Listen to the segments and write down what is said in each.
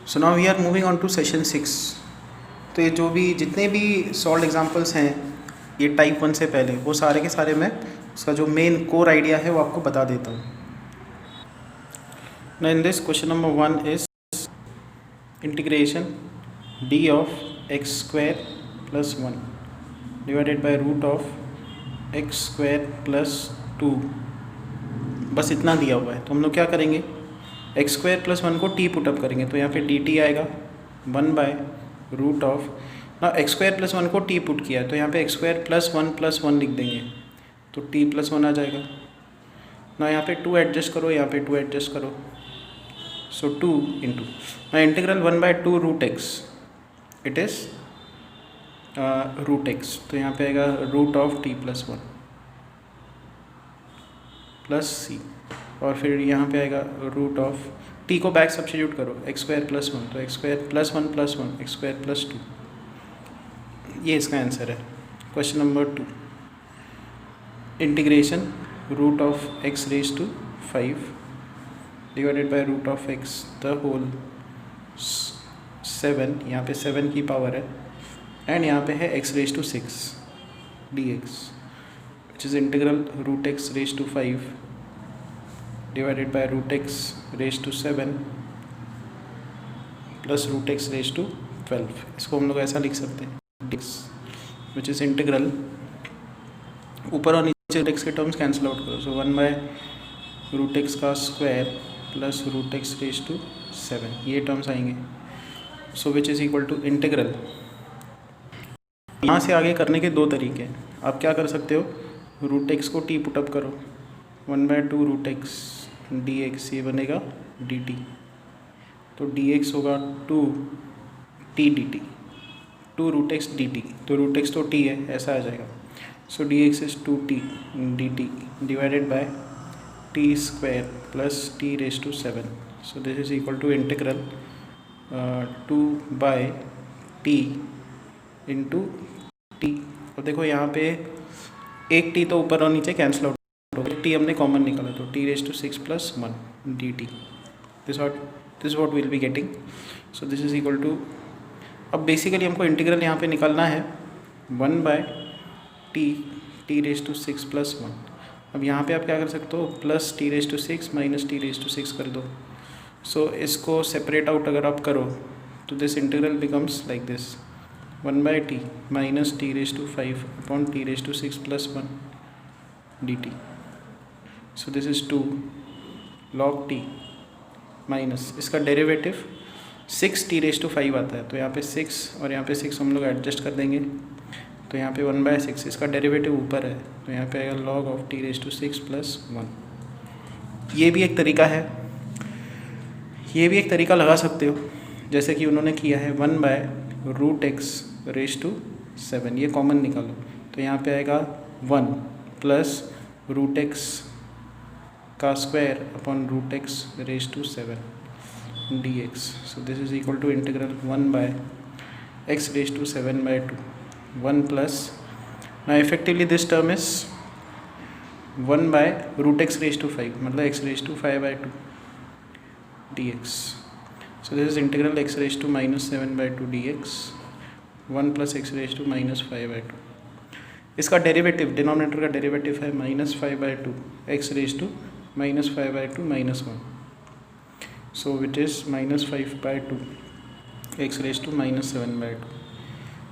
So now we are moving on to session 6। तो ये जो भी जितने भी सॉल्व एग्जांपल्स हैं ये टाइप 1 से पहले, वो सारे के सारे मैं उसका जो मेन कोर आइडिया है वो आपको बता देता हूँ। Now in this question number 1 is integration d of x square plus 1 divided by root of x square plus 2। बस इतना दिया हुआ है, तो हम लोग क्या करेंगे, एक्स स्क्वायर प्लस 1 को टी पुटअप करेंगे, तो यहाँ पे डी टी आएगा 1 बाय रूट ऑफ ना एक्स स्क्वायर प्लस 1 को टी पुट किया है, तो यहाँ पे एक्स स्क्वायर प्लस 1 लिख देंगे, तो टी प्लस 1 आ जाएगा ना। यहाँ पे 2 एडजस्ट करो, यहाँ पे 2 एडजस्ट करो, सो 2 इंटू ना integral 1/2 root X, it is root X, तो यहाँ पे आएगा root of T plus 1 plus C, और फिर यहाँ पे आएगा रूट ऑफ टी को बैक सब्स्टिट्यूट करो, एक्स स्क्वायर प्लस 1, तो X square plus 1 plus 1 X square plus 2। ये इसका आंसर है। Question number 2, integration root of X raise to 5 divided by root of x the whole 7, यहाँ पे 7 की power है, एंड यहाँ पे है x raise to 6 d x which is integral root x raise to 5 divided by root x raise to 7 plus root x raise to 12। इसको हम लोग ऐसा लिख सकते हैं एक्स विच इज़ इंटीग्रल, ऊपर और नीचे रूट एक्स के टर्म्स कैंसिल आउट करो, सो 1 बाय रूट एक्स का square plus root x raise to 7, ये टर्म्स आएंगे, so which is equal to integral. यहाँ से आगे करने के दो तरीके हैं। आप क्या कर सकते हो, रूट एक्स को टी पुटअप करो, 1/2 रूट एक्स डी एक्स, ये बनेगा डी टी, तो डी एक्स होगा 2 T D T, 2 root X D T, तो रूट एक्स तो टी है, ऐसा आ जाएगा, so D X is 2 T D T divided by T square plus T raise to 7, so this is equal to integral 2 by T into T. और देखो यहाँ पे एक टी तो ऊपर और नीचे कैंसिल आउट, टी हमने कॉमन निकाला, तो t raise to 6 plus 1 d t, this what will be getting, so this is equal to, अब बेसिकली हमको इंटीग्रल यहाँ पे निकालना है 1 by t raise to 6 plus 1। अब यहाँ पे आप क्या कर सकते हो, plus T raise to 6 minus t raise to 6 कर दो, सो इसको सेपरेट आउट अगर आप करो तो this integral becomes like this, 1 by t minus t raise to 5 upon t raise to 6 plus 1 d t, so this is 2 log t minus इसका derivative 6 t raise to 5 आता है, तो यहाँ पे 6 और यहाँ पे 6 हम लोग एडजस्ट कर देंगे, तो यहाँ पे 1/6 इसका डेरिवेटिव ऊपर है, तो यहाँ पे आएगा log of t raise to 6 plus 1। ये भी एक तरीका है, ये भी एक तरीका लगा सकते हो, जैसे कि उन्होंने किया है 1 by root x raise to 7, ये कॉमन निकालो, तो यहाँ पे आएगा 1 प्लस रूट एक्स का square upon root x raise to 7 D X, so this is equal to integral 1 by x raise to 7/2, 1 plus, ना effectively this term is 1 by root x raise to 5, मतलब X raise to 5/2 D X, so this is integral X raise to minus 7/2 d x, 1 plus x raise to minus 5/2, इसका derivative denominator का derivative है -5/2 x raise to minus 5/2 minus 1, so which is -5/2 x raise to minus 7/2,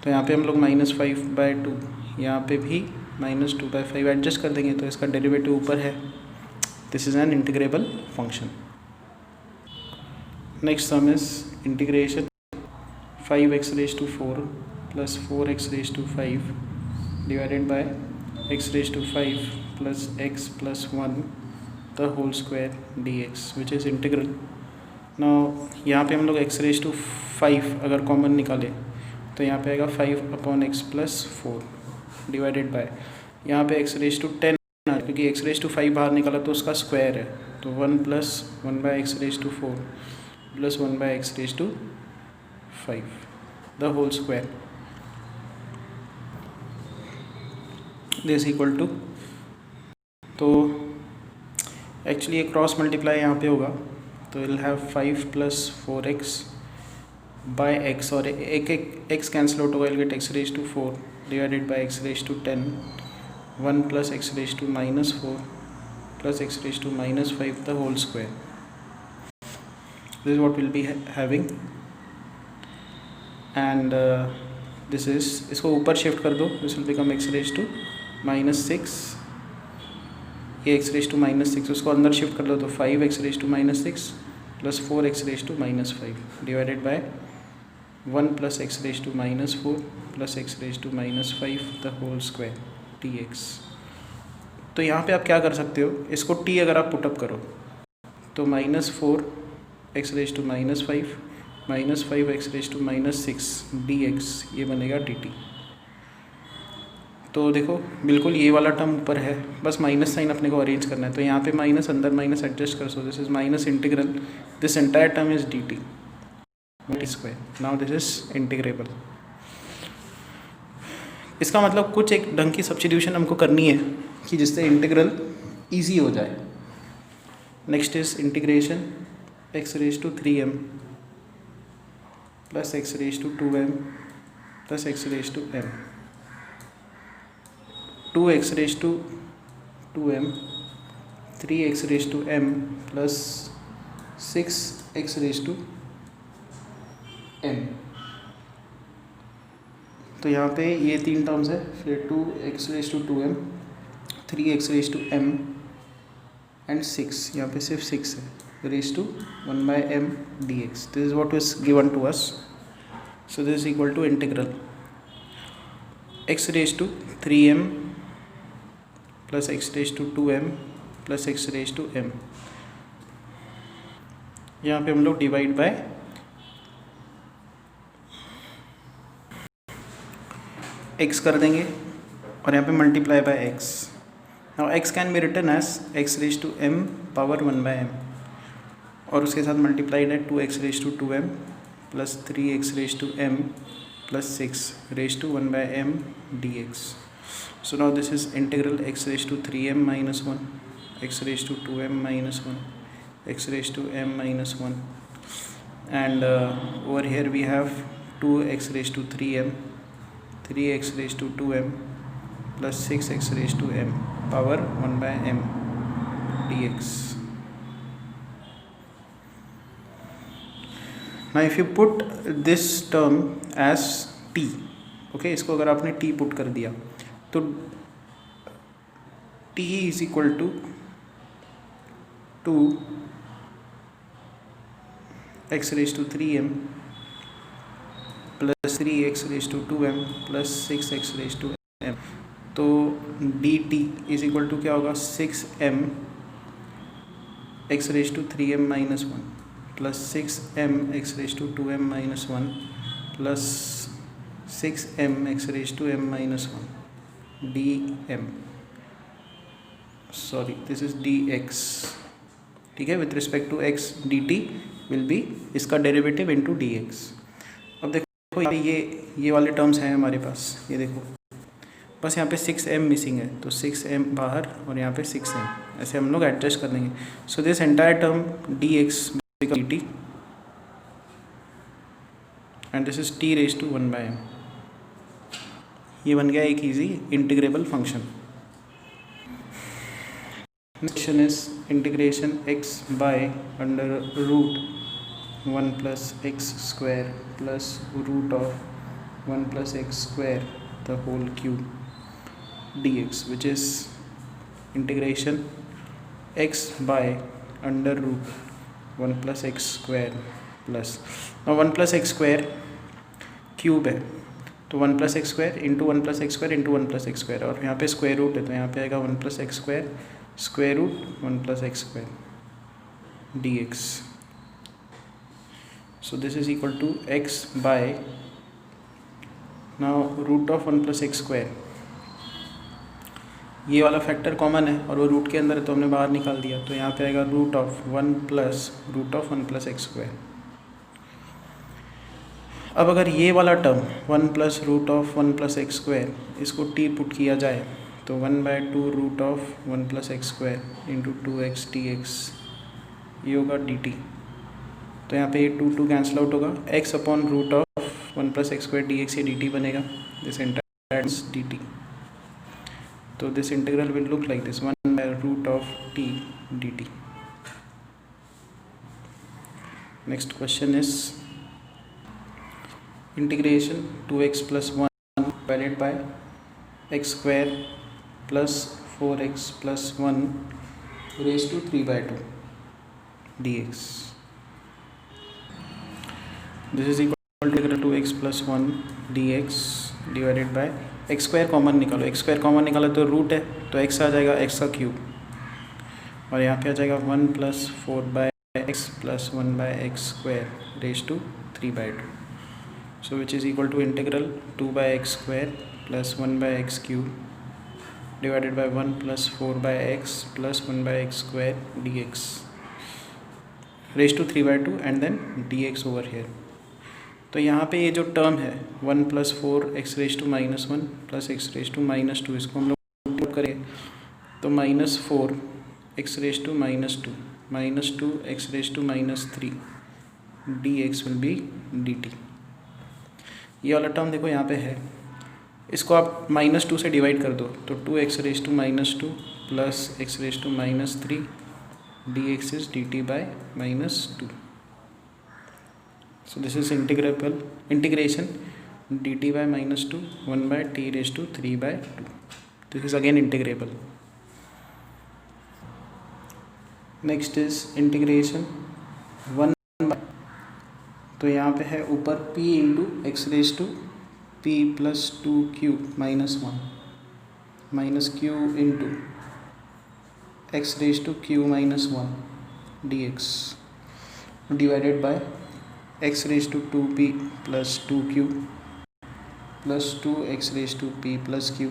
तो यहाँ पे हम लोग -5/2, यहाँ पे भी -2/5 एडजस्ट कर देंगे, तो इसका डेरिवेटिव ऊपर है, this is an integrable function. Next sum is integration 5x raise to 4 plus 4x raise to 5 divided by x raise to 5 plus x plus 1 the whole square d x which is integral. Now यहाँ पे हम लोग x raise to 5 अगर common निकालें, तो यहाँ पे आएगा 5 upon x plus 4 divided bye, यहाँ पे x रेज टू 10, क्योंकि x रेज टू 5 बाहर निकाला तो उसका स्क्वायर है, तो 1 plus 1 by x raise to 4 plus 1 by x raise to 5 the whole square, this equal to, तो एक्चुअली ये क्रॉस मल्टीप्लाई यहाँ पे होगा, तो will have 5 plus 4x by x, और एक एक्स कैंसिल आउट होगा, get x raise to 4 divided by x raise to 10, 1 plus x raise to -4 plus x raise to -5 the whole square. This is what we'll be having. And this is, इसको ऊपर shift कर दो, this will become x raised to -6, ये x raised to -6, उसको अंदर shift कर दो तो 5x raised to -6 plus 4x raised to -5 divided by 1 plus x raised to -4 plus x raised to -5 the whole square dx. तो यहाँ पे आप क्या कर सकते हो, इसको t अगर आप पुटअप करो तो -4x raised to -5 -5x raised to -6 dx ये बनेगा dt. तो देखो बिल्कुल ये वाला टर्म ऊपर है, बस माइनस साइन अपने को अरेंज करना है, तो यहाँ पे माइनस अंदर माइनस एडजस्ट कर, सो this is minus integral this entire term is dt square. Now this is integrable. इसका मतलब कुछ एक ढंग की सब्स्टिट्यूशन हमको करनी है कि जिससे इंटीग्रल ईजी हो जाए. Next is integration x raised to 3m plus x raised to 2m plus x raised to m. 2x raised to 2m, 3x raised to m plus 6x raised to m. तो यहाँ पे ये तीन terms है, फिर 2x raised to 2m, 3x raised to m and 6, यहाँ पे सिर्फ 6 है, raised to 1 by m dx. This is what is given to us. So this is equal to integral x raised to 3m plus x raised to 2m plus x raised to m. यहाँ पे हम लोग divide by x कर देंगे और यहाँ पे multiply by x. Now x can be written as x raised to m power 1 by m, और उसके साथ मल्टीप्लाइड है 2x raise to 2m plus 3x raise to m plus 6 raise to 1 by m dx. So now this is integral x raise to 3m minus 1, x raise to 2m minus 1, x raise to m minus 1, and over here we have 2x raise to 3m, 3x raise to 2m plus 6x raise to m power 1 by m dx. Now if you put this term as t, okay, इसको अगर आपने t put कर दिया तो t is equal to 2x raised to 3m plus 3x raised to 2m plus 6x raised to m. तो dt is equal to क्या होगा, 6m x raised to 3m minus 1 plus 6m x raised to 2m minus 1 plus 6m x raised to m minus 1 dm. Sorry, this is dx. ठीक है, with respect to x dt will be इसका derivative into dx. अब देखो ये वाले terms हैं हमारे पास, ये देखो बस यहाँ पे 6m मिसिंग है, तो 6m बाहर और यहाँ पे 6m, ऐसे हम लोग एडजस्ट कर देंगे. So this entire term dx dt and this is t raise to 1 by m. ये बन गया एक easy integrable function. Question is integration x by under root 1 plus x square plus root of 1 plus x square the whole cube dx, which is integration x by under root 1 plus x square plus, now 1 plus x square cube है तो 1 plus x square into 1 plus x square into 1 plus x square, और यहाँ पे square root है तो यहाँ पे आएगा 1 plus x square square root 1 plus x square dx. So this is equal to x by, now root of 1 plus x square, ये वाला फैक्टर कॉमन है और वो रूट के अंदर है तो हमने बाहर निकाल दिया, तो यहाँ पे आएगा root of 1 plus root of 1 plus x square. अब अगर ये वाला term 1 plus root of 1 plus x square इसको t पुट किया जाए तो 1/2 root of 1 plus x square into 2x dx ये होगा dt. तो यहाँ पे ये 2 कैंसिल आउट होगा, x upon root of 1 plus x square d x, ये dt बनेगा, दिस इंटीग्रल dt. तो this integral will look like this, 1 by root of t dt. Next question is integration 2x plus 1 divided by x square plus 4x plus 1 raise to 3/2 dx. This is equal to 2x plus 1 dx divided by x square common निकालो, x square common निकालो तो root है, तो x आ जाएगा x का cube, और यहाँ पे आ जाएगा 1 plus 4/x plus 1/x square raise to 3/2. So which is equal to integral 2/x square plus 1/x cube divided by 1 plus 4/x plus 1/x square dx raised to 3/2 and then dx over here. तो यहाँ पे ये जो term है 1 plus 4x raised to -1 plus x raised to -2, इसको हम लोग put करें तो -4x raised to -2 -2x raised to -3 dx will be dt. ये वाला टर्म देखो यहाँ पे है, इसको आप -2 से डिवाइड कर दो तो 2x raise to -2 plus x raise to -3 dx is dt by -2. So this is integration dt by -2 1/t raise to 3/2. This is again integrable. Next is integration 1, तो यहाँ पे है ऊपर p into x raise to p plus 2q -1 minus q into x raise to q -1 dx divided by x raise to 2p plus 2q plus 2x raise to p plus q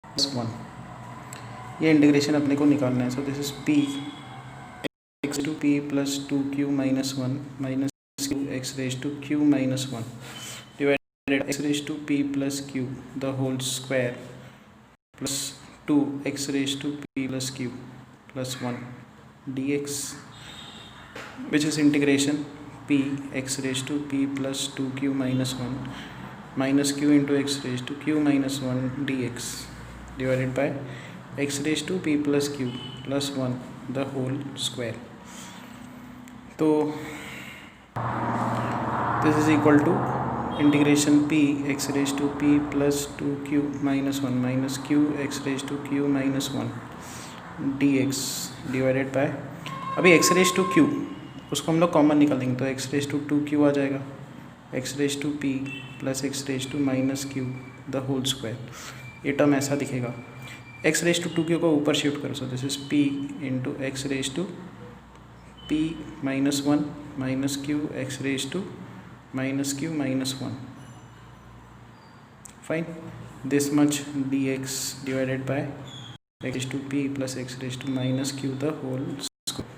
प्लस 1. ये इंटीग्रेशन अपने को निकालना है. So this is p x to p plus 2q -1 minus x raised to q minus 1 divided x raised to p plus q the whole square plus 2 x raised to p plus q plus 1 dx which is integration p x raised to p plus 2q minus 1 minus q into x raised to q minus 1 dx divided by x raised to p plus q plus 1 the whole square. तो this is equal to integration p x raised to p plus 2q minus 1 minus q x raised to q minus 1 dx divided by, अभी x raised to q उसको हम लोग common निकाल देंगे तो x raised to 2q आ जाएगा, x raised to p plus x raised to minus q the whole square. ये term ऐसा दिखेगा. x raised to 2q को ऊपर शिफ्ट करो, so this is p into x raise to p minus 1 minus q x raised to minus q minus 1. Fine. This much dx divided by x raised to p plus x raised to minus q the whole square.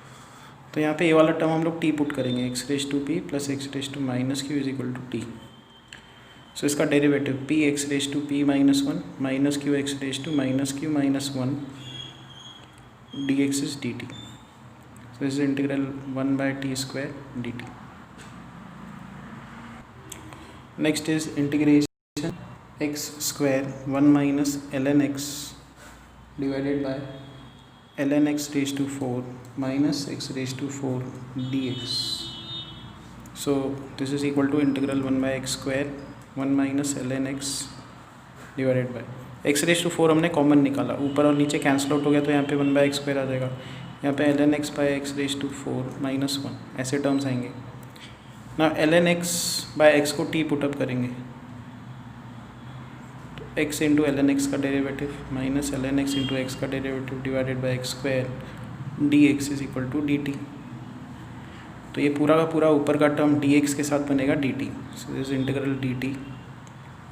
तो यहाँ पे ये वाला term हम लोग t put करेंगे, x raised to p plus x raised to minus q is equal to t. सो इसका derivative p x raised to p minus 1 minus q x raised to minus q minus 1 dx is dt. So this is integral 1/t square dt. Next is integration x square 1 minus ln x divided by ln x raised to 4 minus x raised to 4 dx. So this is equal to integral 1/x square 1 minus ln x divided by x raised to 4 हमने common निकाला, ऊपर और नीचे cancel out हो गया तो यहाँ पे 1/x स्क्वायर आ जाएगा. यहाँ पे ln x by x raised to 4 minus 1 ऐसे टर्म्स आएंगे ना. ln x by x को t पुटअप करेंगे तो x इंटू ln x का derivative minus ln x into x का derivative divided by x square dx is equal to dt. तो ये पूरा का पूरा ऊपर का टर्म dx के साथ बनेगा dt. So this integral dt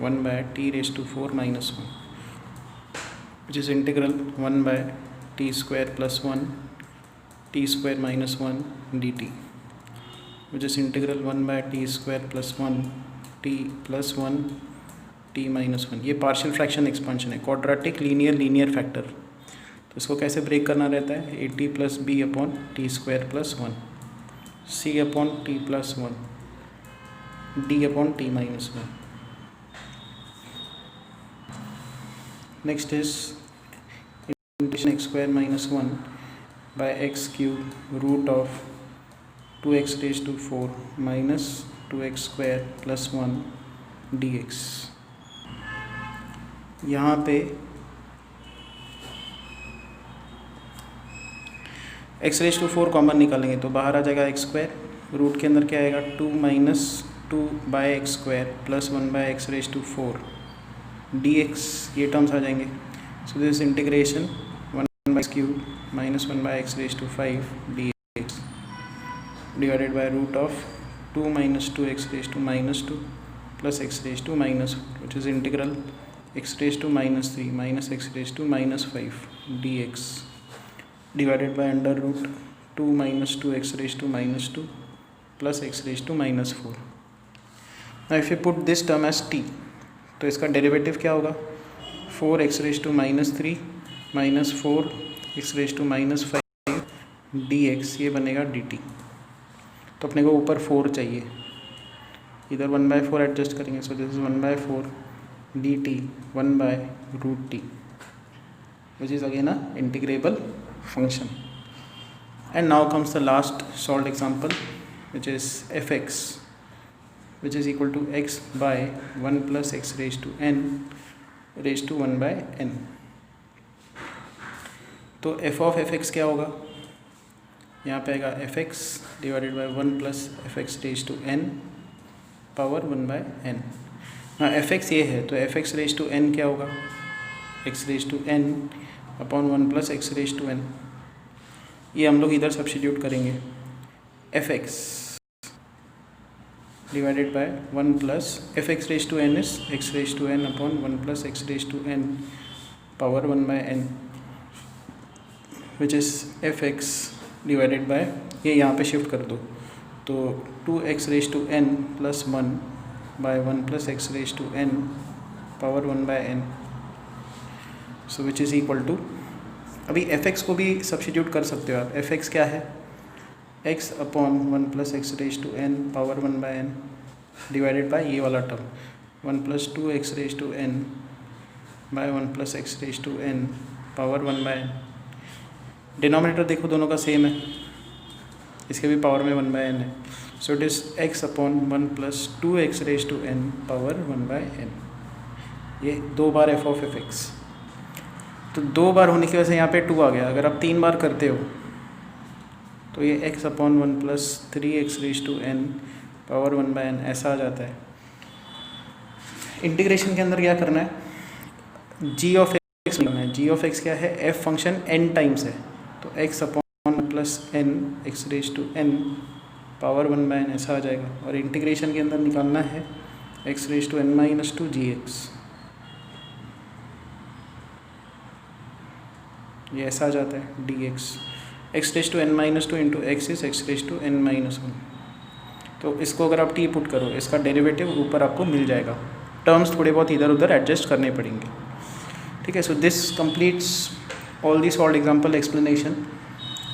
1/t raised to 4 minus 1 which is integral 1/t square plus 1 t square minus 1 dt which is integral 1/t square plus 1 t plus 1 t minus 1. ये partial fraction expansion है, quadratic linear factor. तो इसको कैसे break करना रहता है, a t plus b upon t square plus 1. C upon t plus 1 d upon t minus 1. Next is integration x square minus 1 by x cube root of 2x raise to 4 minus 2x square plus 1 dx. यहाँ पे x raise to 4 common निकालेंगे तो बाहर आ जाएगा x square, root के अंदर क्या आएगा 2 minus 2 by x square plus 1 by x raise to 4 dx. ये टर्म्स आ जाएंगे. So this integration 1 by x cube minus 1 by x raise to 5 dx divided by root of 2 minus 2x raise to minus 2 plus x raise to minus 4 which is integral x raise to minus 3 minus x raise to minus 5 dx divided bye under root 2 minus 2x raise to minus 2 plus x raise to minus 4. Now if you put this term as t तो इसका derivative क्या होगा 4x raise to minus 3 minus 4x raise to minus 5 dx. ये बनेगा dt. तो अपने को ऊपर 4 चाहिए, इधर 1/4 एडजस्ट करेंगे. So this is 1/4 dt 1/√t which is again a integrable function. And now comes the last solved example which is fx which is equal to x by 1 plus x raise to n raise to 1/n. तो f of fx क्या होगा, यहाँ पे आएगा fx divided by 1 plus fx raise to n power 1/n. हाँ fx ये है तो fx रेज टू n क्या होगा x raise to n upon 1 plus x raise to n. ये हम लोग इधर सब्स्टिट्यूट करेंगे. fx divided by 1 plus fx raise to n is x raise to n upon 1 plus x raise to n power 1/n which is fx divided by ये यहाँ पे shift कर दो तो 2x raise to n plus 1 by 1 plus x raise to n power 1/n. So which is equal to, अभी fx को भी substitute कर सकते हो आप. fx क्या है x upon 1 plus x raise to n power 1/n divided by ये वाला term 1 plus 2x raise to n by 1 plus x raise to n power 1/n. Denominator देखो दोनों का सेम है, इसके भी पावर में 1/n है. So it is x upon 1 plus 2x raise to n power 1/n. ये 2 बार f ऑफ fx. तो 2 बार होने की वजह से यहाँ पे 2 आ गया. अगर आप 3 बार करते हो तो ये x upon 1 plus 3x raise to n power 1/n ऐसा आ जाता है. इंटीग्रेशन के अंदर क्या करना है, g ऑफ x करना है. g ऑफ x क्या है, f फंक्शन n टाइम्स है तो x upon plus n x raise to n power 1/n ऐसा आ जाएगा. और इंटीग्रेशन के अंदर निकालना है x raise to n minus 2 gx. ये ऐसा आ जाता है dx. x raise to n minus 2 into x is x raise to n minus 1. तो इसको अगर आप t पुट करो इसका डेरिवेटिव ऊपर आपको मिल जाएगा. टर्म्स थोड़े बहुत इधर उधर एडजस्ट करने पड़ेंगे. ठीक है. So this completes all the solved example explanation.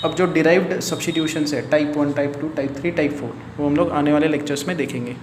अब जो डिराइव्ड सब्स्टिट्यूशंस है टाइप 1, टाइप 2, टाइप 3, टाइप 4 वो हम लोग आने वाले लेक्चर्स में देखेंगे.